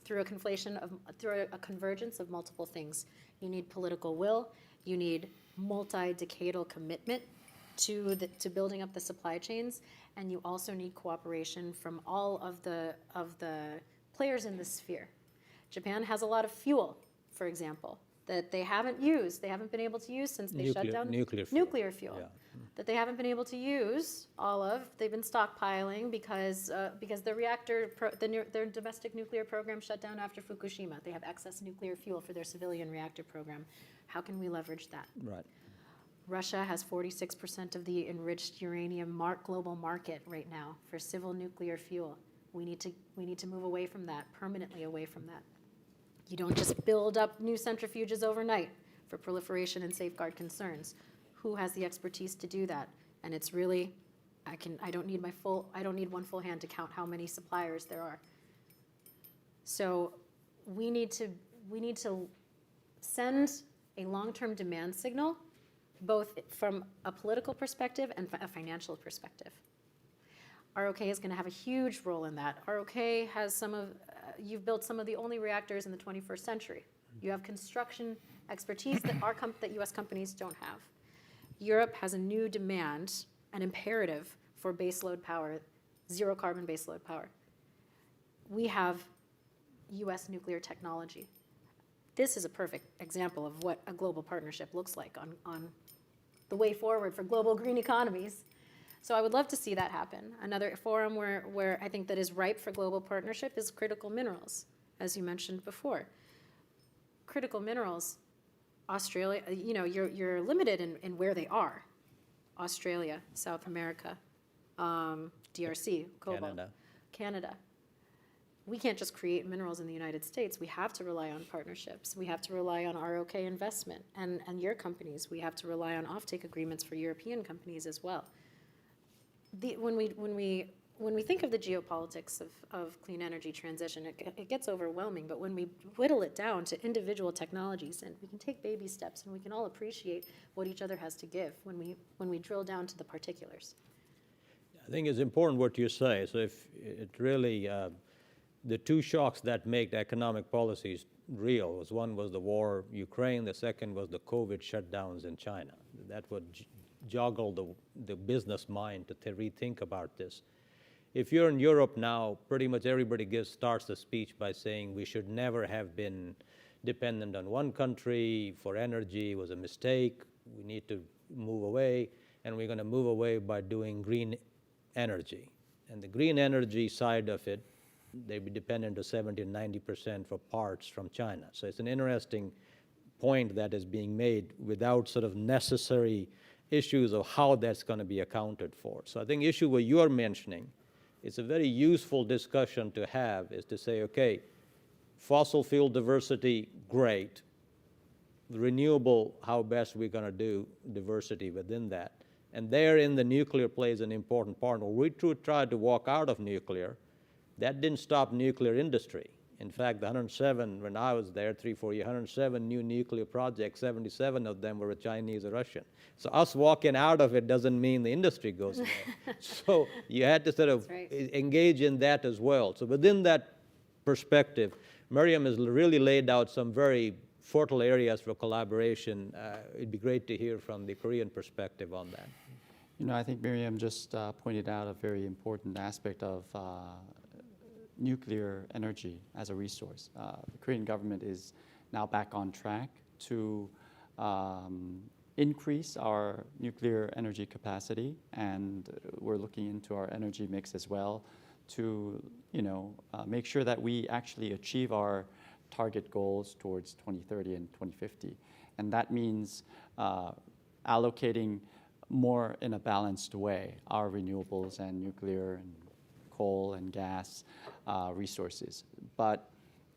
through a convergence of multiple things. You need political will. You need multi-decadal commitment to building up the supply chains, and you also need cooperation from all of the players in this sphere. Japan has a lot of fuel, for example, that they haven't been able to use since they shut down nuclear fuel.
Yeah.
That they haven't been able to use all of. They've been stockpiling because their domestic nuclear program shut down after Fukushima. They have excess nuclear fuel for their civilian reactor program. How can we leverage that?
Right.
Russia has 46% of the enriched uranium global market right now for civil nuclear fuel. We need to move away from that, permanently away from that. You don't just build up new centrifuges overnight for proliferation and safeguard concerns. Who has the expertise to do that? And it's really, I don't need one full hand to count how many suppliers there are. So we need to send a long-term demand signal, both from a political perspective and a financial perspective. ROK is going to have a huge role in that. ROK has you've built some of the only reactors in the 21st century. You have construction expertise that U.S. companies don't have. Europe has a new demand, an imperative for baseload power, zero carbon baseload power. We have U.S. nuclear technology. This is a perfect example of what a global partnership looks like on the way forward for global green economies. So I would love to see that happen. Another forum where I think that is ripe for global partnership is critical minerals, as you mentioned before. Critical minerals, Australia, you're limited in where they are. Australia, South America, DRC, cobalt, Canada. We can't just create minerals in the United States. We have to rely on partnerships. We have to rely on ROK investment and your companies. We have to rely on offtake agreements for European companies as well. When we think of the geopolitics of clean energy transition, it gets overwhelming. But when we whittle it down to individual technologies, and we can take baby steps, and we can all appreciate what each other has to give when we drill down to the particulars.
I think it's important what you say. So if it really, the two shocks that make the economic policies real one was the war in Ukraine, the second was the COVID shutdowns in China. That would joggle the business mind to rethink about this. If you're in Europe now, pretty much everybody starts the speech by saying we should never have been dependent on one country for energy. It was a mistake. We need to move away, and we're going to move away by doing green energy. And the green energy side of it, they'd be dependent to 70 and 90% for parts from China. So it's an interesting point that is being made without sort of necessary issues of how that's going to be accounted for. So I think the issue what you're mentioning, it's a very useful discussion to have, is to say, okay, fossil fuel diversity, great. Renewable, how best we're going to do diversity within that. And therein the nuclear plays an important part. When we tried to walk out of nuclear, that didn't stop nuclear industry. In fact, the 107, when I was there, 3-4 years, 107 new nuclear projects, 77 of them were Chinese or Russian. So us walking out of it doesn't mean the industry goes away. So you had to sort of engage in that as well. So within that perspective, Miriam has really laid out some very fertile areas for collaboration. It'd be great to hear from the Korean perspective on that.
I think Miriam just pointed out a very important aspect of nuclear energy as a resource. The Korean government is now back on track to increase our nuclear energy capacity, and we're looking into our energy mix as well to, make sure that we actually achieve our target goals towards 2030 and 2050. And that means allocating more in a balanced way our renewables and nuclear and coal and gas resources. But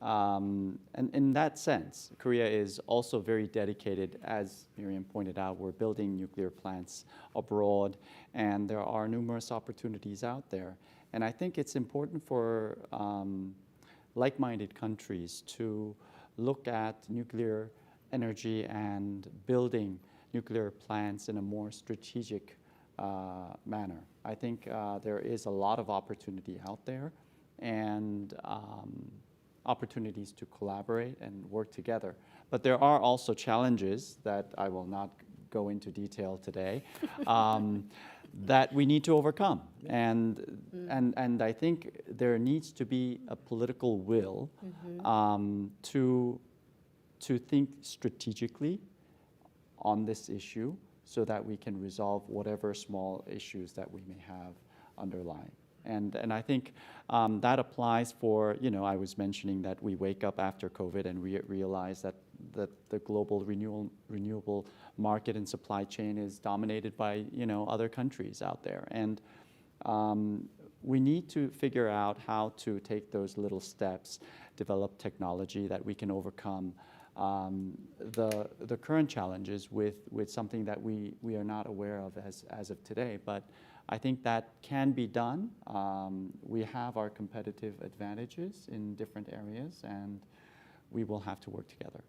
and in that sense, Korea is also very dedicated, as Miriam pointed out. We're building nuclear plants abroad, and there are numerous opportunities out there. And I think it's important for like-minded countries to look at nuclear energy and building nuclear plants in a more strategic manner. I think there is a lot of opportunity out there, and opportunities to collaborate and work together. But there are also challenges that I will not go into detail today that we need to overcome. And I think there needs to be a political will to think strategically on this issue so that we can resolve whatever small issues that we may have underlying. And I think that applies for, I was mentioning that we wake up after COVID and realize that the global renewable market and supply chain is dominated by, other countries out there. And we need to figure out how to take those little steps, develop technology that we can overcome the current challenges with something that we are not aware of as of today. But I think that can be done. We have our competitive advantages in different areas, and we will have to work together.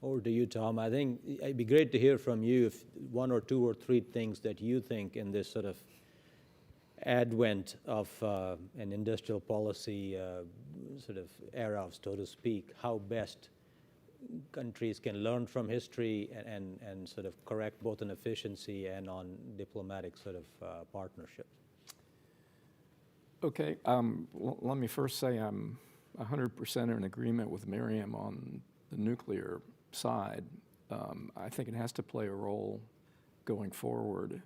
Over to you, Tom. I think it'd be great to hear from you if one or two or three things that you think in this sort of advent of an industrial policy sort of era, so to speak, how best countries can learn from history and sort of correct both on efficiency and on diplomatic sort of partnership.
Okay, let me first say I'm 100% in agreement with Miriam on the nuclear side. I think it has to play a role going forward.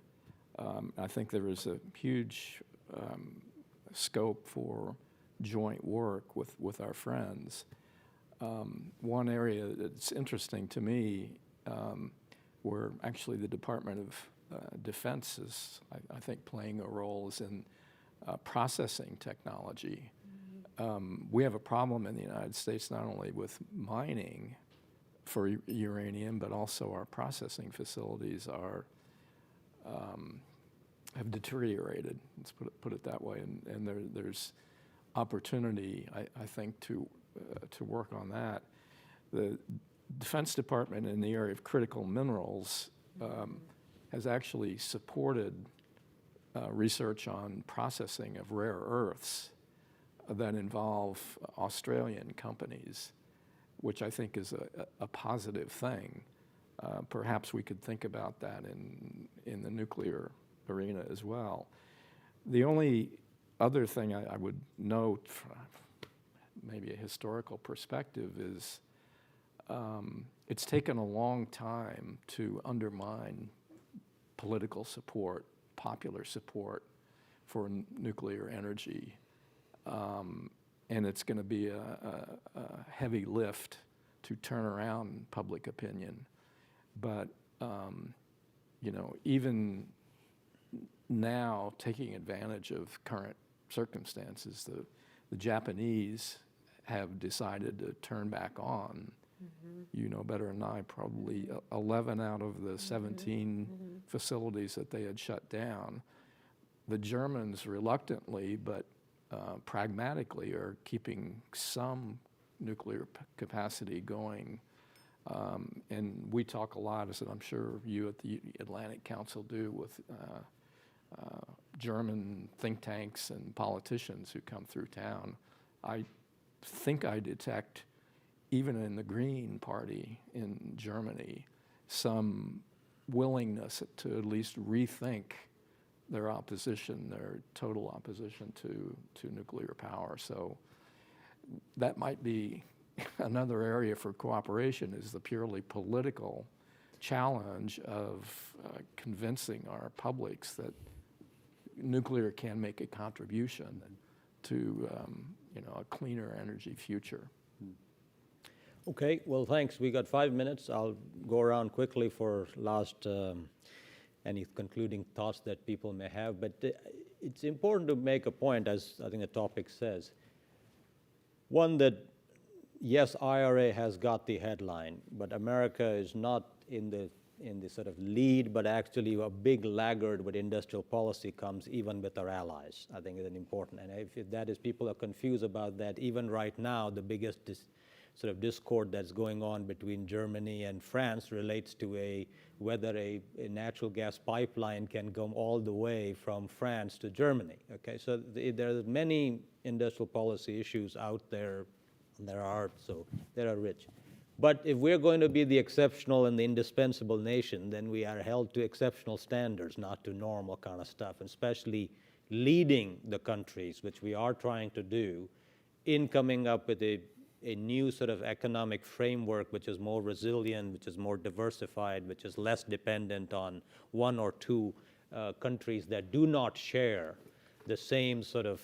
I think there is a huge scope for joint work with our friends. One area that's interesting to me, where actually the Department of Defense is, I think, playing a role, is in processing technology. We have a problem in the United States not only with mining for uranium, but also our processing facilities have deteriorated. Let's put it that way. And there's opportunity, I think, to work on that. The Defense Department in the area of critical minerals has actually supported research on processing of rare earths that involve Australian companies, which I think is a positive thing. Perhaps we could think about that in the nuclear arena as well. The only other thing I would note from maybe a historical perspective is it's taken a long time to undermine political support, popular support for nuclear energy. And it's going to be a heavy lift to turn around public opinion. But, even now, taking advantage of current circumstances, the Japanese have decided to turn back on. You know better than I, probably 11 out of the 17 facilities that they had shut down. The Germans reluctantly, but pragmatically, are keeping some nuclear capacity going. And we talk a lot, as I'm sure you at the Atlantic Council do, with German think tanks and politicians who come through town. I think I detect, even in the Green Party in Germany, some willingness to at least rethink their opposition, their total opposition to nuclear power. So that might be another area for cooperation, is the purely political challenge of convincing our publics that nuclear can make a contribution to a cleaner energy future.
Okay, well, thanks. We got 5 minutes. I'll go around quickly for last any concluding thoughts that people may have. But it's important to make a point, as I think the topic says. One, that yes, IRA has got the headline, but America is not in the sort of lead, but actually a big laggard when industrial policy comes, even with our allies. I think it's important. And if that is, people are confused about that. Even right now, the biggest sort of discord that's going on between Germany and France relates to whether a natural gas pipeline can go all the way from France to Germany. Okay, so there are many industrial policy issues out there. There are rich. But if we're going to be the exceptional and the indispensable nation, then we are held to exceptional standards, not to normal kind of stuff, and especially leading the countries, which we are trying to do, in coming up with a new sort of economic framework which is more resilient, which is more diversified, which is less dependent on one or two countries that do not share the same sort of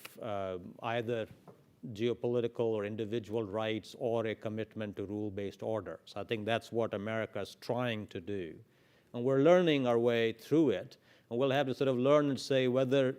either geopolitical or individual rights or a commitment to rule-based order. So I think that's what America is trying to do. And we're learning our way through it. And we'll have to sort of learn and say whether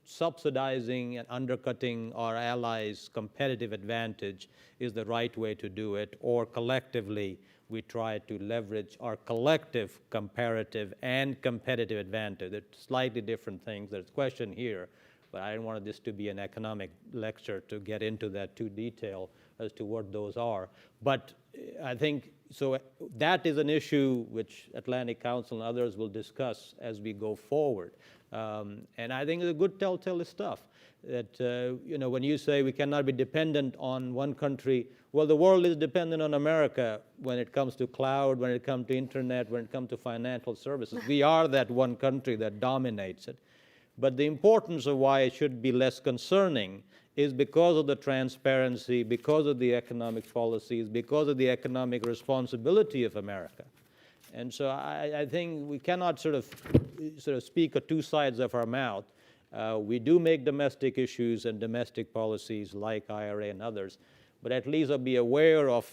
subsidizing and undercutting our allies' competitive advantage is the right way to do it, or collectively we try to leverage our collective comparative and competitive advantage. They're slightly different things. There's a question here, but I didn't want this to be an economic lecture to get into that too detail as to what those are. But I think, so that is an issue which Atlantic Council and others will discuss as we go forward. And I think it's a good telltale stuff that, when you say we cannot be dependent on one country, well, the world is dependent on America when it comes to cloud, when it comes to internet, when it comes to financial services. We are that one country that dominates it. But the importance of why it should be less concerning is because of the transparency, because of the economic policies, because of the economic responsibility of America. And so I think we cannot sort of speak of two sides of our mouth. We do make domestic issues and domestic policies like IRA and others, but at least be aware of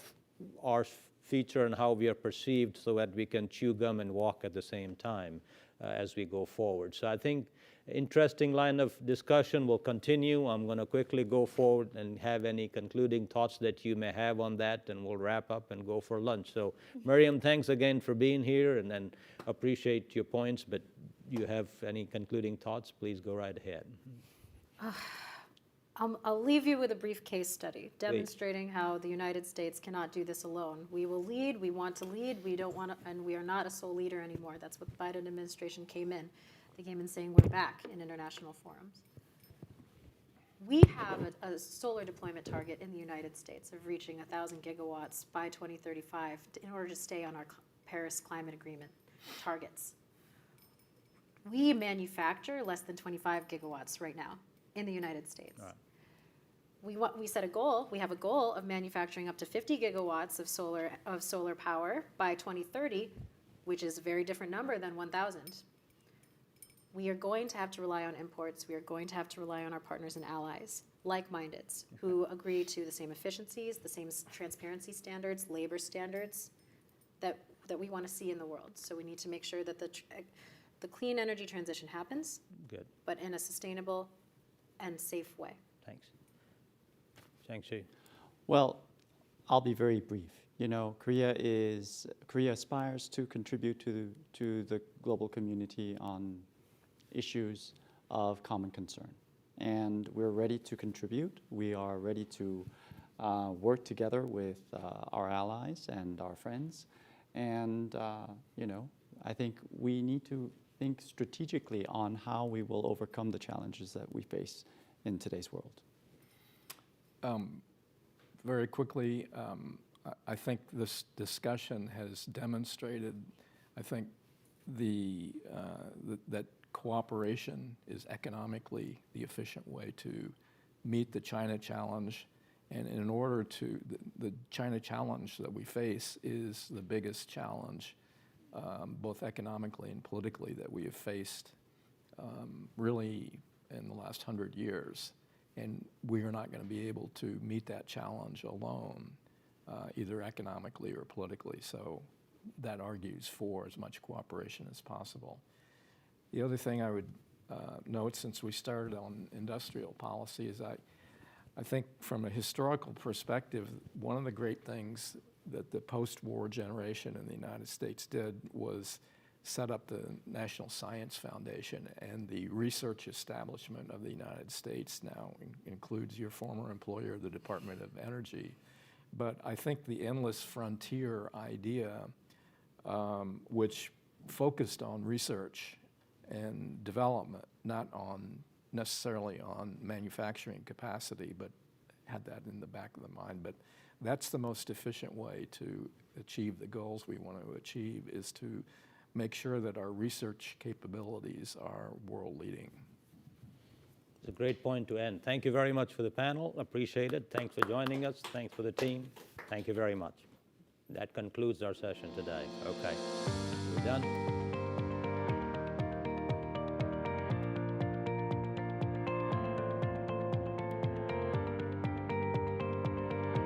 our feature and how we are perceived so that we can chew gum and walk at the same time as we go forward. So I think interesting line of discussion will continue. I'm going to quickly go forward and have any concluding thoughts that you may have on that, and we'll wrap up and go for lunch. So, Miriam, thanks again for being here, and then appreciate your points, but you have any concluding thoughts, please go right ahead.
I'll leave you with a brief case study demonstrating how the United States cannot do this alone. We will lead, we want to lead, we don't want to, and we are not a sole leader anymore. That's what the Biden administration came in. They came in saying we're back in international forums. We have a solar deployment target in the United States of reaching 1,000 gigawatts by 2035 in order to stay on our Paris Climate Agreement targets. We manufacture less than 25 gigawatts right now in the United States. Right. We set a goal. We have a goal of manufacturing up to 50 gigawatts of solar power by 2030, which is a very different number than 1,000. We are going to have to rely on imports. We are going to have to rely on our partners and allies, like-mindeds, who agree to the same efficiencies, the same transparency standards, labor standards that we want to see in the world. So we need to make sure that the clean energy transition happens, but in a sustainable and safe way.
Thanks. Shang-Chi.
Well, I'll be very brief. Korea aspires to contribute to the global community on issues of common concern. And we're ready to contribute. We are ready to work together with our allies and our friends. And, I think we need to think strategically on how we will overcome the challenges that we face in today's world.
Very quickly, I think this discussion has demonstrated, I think, that cooperation is economically the efficient way to meet the China challenge. And in order to, the China challenge that we face is the biggest challenge both economically and politically, that we have faced really in the last 100 years. And we are not going to be able to meet that challenge alone, either economically or politically. So that argues for as much cooperation as possible. The other thing I would note, since we started on industrial policy, is I think from a historical perspective, one of the great things that the post-war generation in the United States did was set up the National Science Foundation, and the research establishment of the United States now includes your former employer, the Department of Energy. But I think the endless frontier idea, which focused on research and development, not necessarily on manufacturing capacity, but had that in the back of the mind. But that's the most efficient way to achieve the goals we want to achieve, is to make sure that our research capabilities are world-leading.
It's a great point to end. Thank you very much for the panel. Appreciate it. Thanks for joining us. Thanks for the team. Thank you very much. That concludes our session today. Okay, we're done.